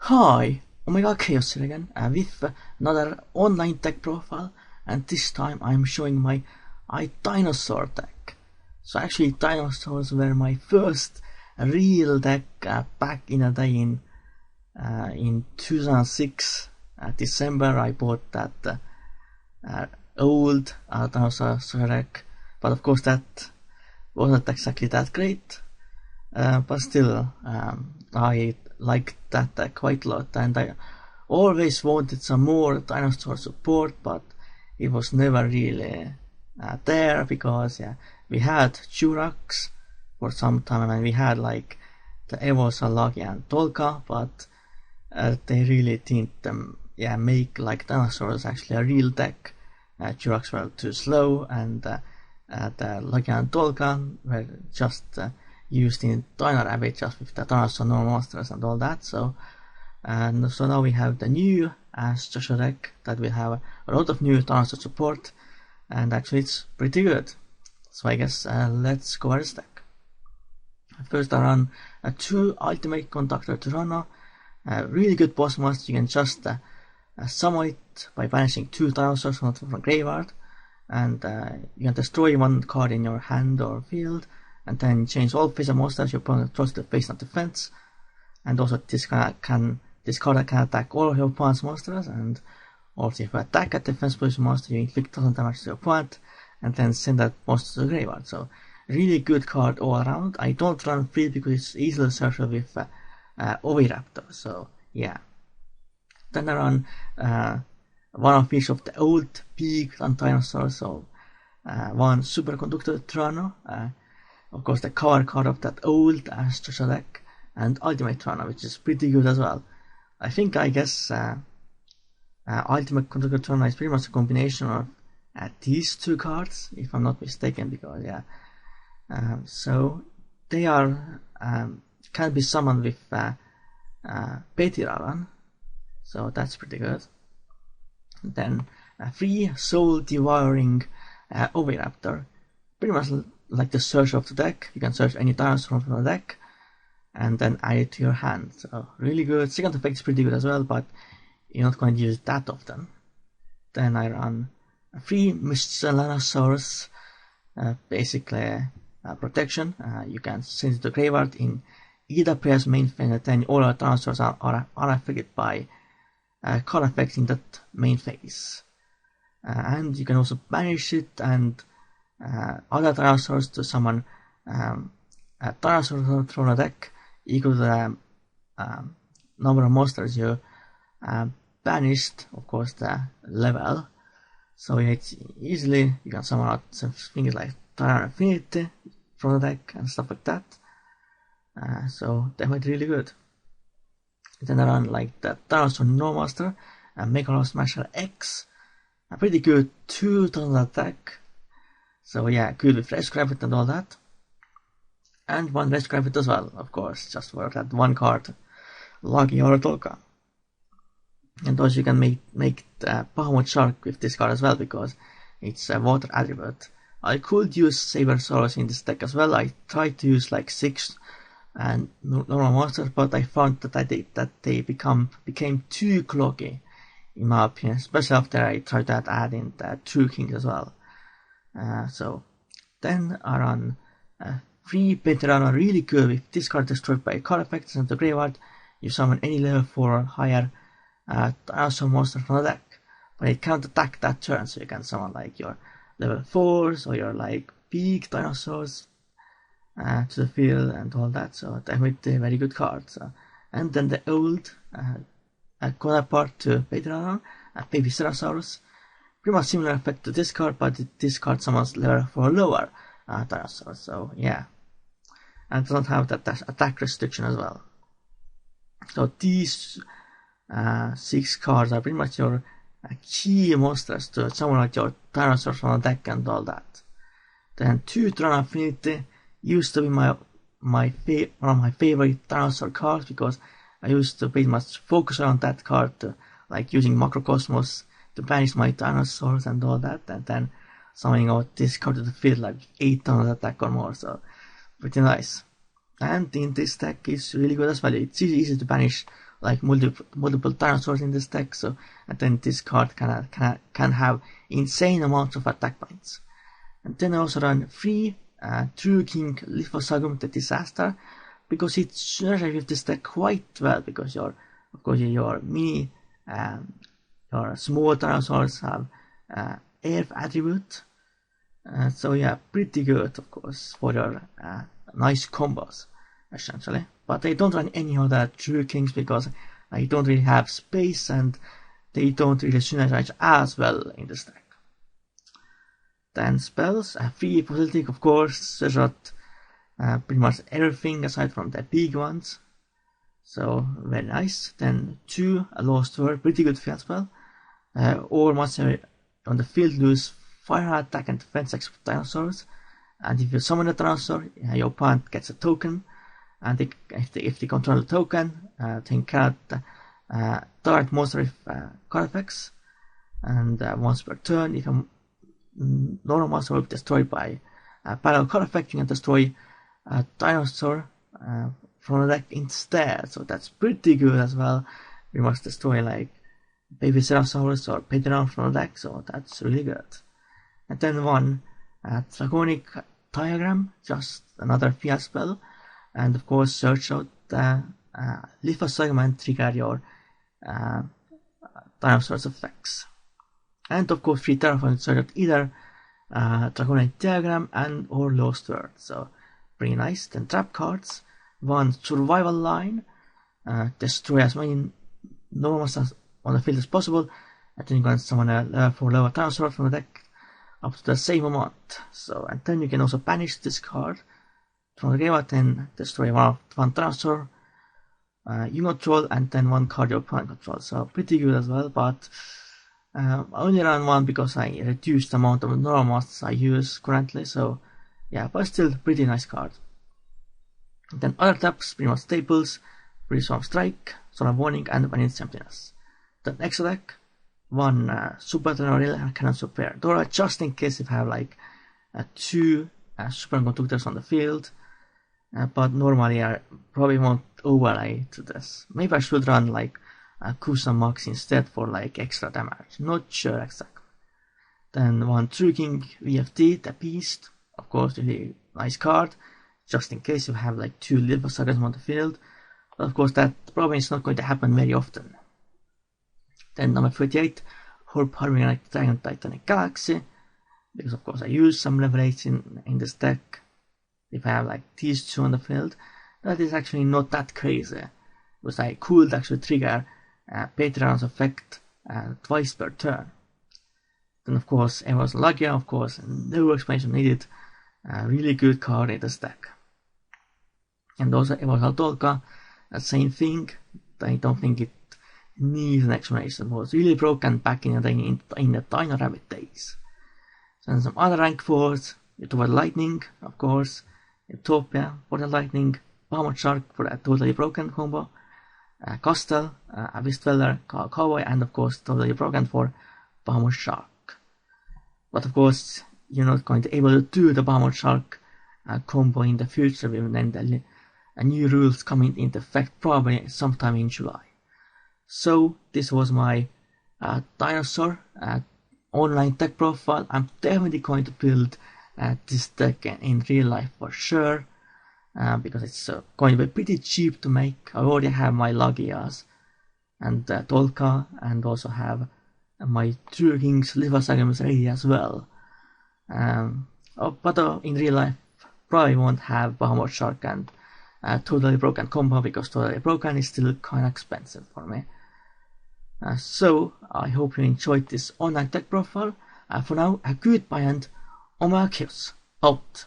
Hi, Omega Chaos here again with another online tech profile, and this time I'm showing my Dinosaur deck. So actually dinosaurs were my first real deck back in a day in 2006 December. I bought that old dinosaur deck, but of course that wasn't exactly that great. But still, I liked that deck quite a lot, and I always wanted some more dinosaur support, but it was never really there because we had Jurax for some time, and we had like the Evo, Salagi, and Tolka, but they really didn't make like dinosaurs actually a real deck. Jurax were too slow, and the Lagi and Tolka were just used in Dino Rabbit just with the Dinosaur normal monsters and all that. So now we have the new structure deck that will have a lot of new dinosaur support, and actually it's pretty good. So I guess let's go over this deck. First I run a 2 Ultimate Conductor Tyranno, really good boss monster. You can just summon it by banishing 2 dinosaurs from the graveyard, and you can destroy 1 card in your hand or field, and then change all face monsters your opponent throws to the face of defense. And also this card can attack all of your opponent's monsters, and also if you attack a defense position monster, you inflict 1000 damage to your opponent and then send that monster to the graveyard. So really good card all around. I don't run free because it's easily searchable with Oviraptor, so yeah. Then I run one of each of the old big dinosaurs, so 1 Superconductor Tyranno, of course the cover card of that old structure deck, and Ultimate Tyranno, which is pretty good as well. I guess Ultimate Conductor Tyranno is pretty much a combination of these 2 cards, if I'm not mistaken, because so they are can be summoned with Petiraran, so that's pretty good. Then a 3 Soul Devouring Oviraptor, pretty much like the search of the deck. You can search any dinosaur from the deck and then add it to your hand. So really good. Second effect is pretty good as well, but you're not going to use it that often. Then I run 3 Miscellaneosaurus, basically protection. You can send it to the graveyard in either player's main phase, and then all our dinosaurs are unaffected by card effects in that main phase. And you can also banish it and other dinosaurs to summon a dinosaur from a deck equal to the number of monsters you banished, of course the level. So it's easily, you can summon out some things like Tyranno Infinity from the deck and stuff like that. So definitely really good. Then I run like the Dinosaur normal monster, Megalo Smasher X, a pretty good 2,000 attack. So yeah, good with Rescue Rabbit and all that. And 1 Rescue Rabbit as well, of course, just for that 1 card, Lucky or Tolka. And also you can make the Bahamut Shark with this card as well, because it's a water attribute. I could use Sabersaurus in this deck as well. I tried to use like 6 normal monsters, but I found that they became too cloggy, in my opinion, especially after I tried to add in the True Kings as well. So then I run 3 Petiraran, really good. With this card destroyed by card effects and the graveyard, you summon any level 4 or higher dinosaur monster from the deck, but it can't attack that turn, so you can summon like your level 4s or your like big dinosaurs to the field and all that. So definitely a very good card. So, and then the old counterpart to Petiraran, Baby Ceratosaurus, pretty much similar effect to this card, but this card summons level 4 lower dinosaurs. So yeah, and doesn't have that attack restriction as well. So these 6 cards are pretty much your key monsters to summon like your dinosaurs from the deck and all that. Then 2 Tyranno Infinity used to be one of my favorite dinosaur cards, because I used to pretty much focus on that card, to, like using Macrocosmos to banish my dinosaurs and all that, and then summoning out this card to the field like 8,000 attack or more, so pretty nice. And in this deck is really good as well. It's easy to banish like multiple dinosaurs in this deck, so and then this card can have insane amounts of attack points. And then I also run 3 True King Lithosagum the Disaster, because it synergizes with this deck quite well, because your mini your small dinosaurs have air attribute, so yeah, pretty good of course for your nice combos essentially. But I don't run any other True Kings because I don't really have space and they don't really synergize as well in this deck. Then spells, 3 Proselytic of course, shot pretty much everything aside from the big ones, so very nice. Then 2 Lost Word, pretty good field spell. Or monster on the field lose fire attack and defense X with dinosaurs, and if you summon a dinosaur, your opponent gets a token, and if they control the token, then cannot target monster with card effects, and once per turn, if a normal monster will be destroyed by a parallel card effect, you can destroy a dinosaur from the deck instead, so that's pretty good as well. We must destroy like Baby Ceratosaurus or Pedron from the deck, so that's really good. And then 1 Draconic Diagram, just another field spell, and of course search out Lithosagum and trigger your dinosaurs effects. And of course 3 Terraform, search out either Draconic Diagram and or Lost Word, so pretty nice. Then trap cards, 1 Survival Line, destroy as many normal monsters on the field as possible, and then you can summon a level 4 lower dinosaur from the deck up to the same amount. So, and then you can also banish this card from the game and then destroy one dinosaur you control, and then 1 card your opponent controls. So pretty good as well, but I only run 1 because I reduced the amount of normal monsters I use currently, so yeah, but still pretty nice card. And then other taps, pretty much staples, Brimstone Strike, Solar Warning, and Vanill's Emptiness. Then extra deck, 1 Super Tenorial and Cannon Super Dora, just in case if you have like 2 Super Conductors on the field, but normally I probably won't overlay to this. Maybe I should run like Kusa Max instead for like extra damage, not sure exactly. Then 1 True King VFT, the Beast, of course really nice card, just in case you have like 2 Lithosagums on the field, but of course that probably is not going to happen very often. Then number 38, Harmonic Dragon Titanic Galaxy, because of course I use some level 8 in this deck. If I have like these 2 on the field, that is actually not that crazy, because I could actually trigger Patreon's effect twice per turn. Then of course Evo's Lagia, of course, no explanation needed, really good card in this deck. And also Evo's Altolka, same thing, I don't think it needs an explanation, was really broken back in the Dino Rabbit days. Then some other rank 4s, Utopia Lightning, of course, Utopia for the Lightning, Bahamut Shark for a Totally Broken combo, Costel, Abyss Dweller, Cowboy, and of course Totally Broken for Bahamut Shark. But of course, you're not going to be able to do the Bahamut Shark combo in the future, when then the new rules coming into effect probably sometime in July. So this was my Dinosaur online deck profile. I'm definitely going to build this deck in real life for sure, because it's going to be pretty cheap to make. I already have my Lagias and Tolka, and also have my True Kings Lithosagums ready as well. But in real life, probably won't have Bahamut Shark and Totally Broken combo, because Totally Broken is still kinda expensive for me. So I hope you enjoyed this online deck profile. For now, goodbye and Omakios out.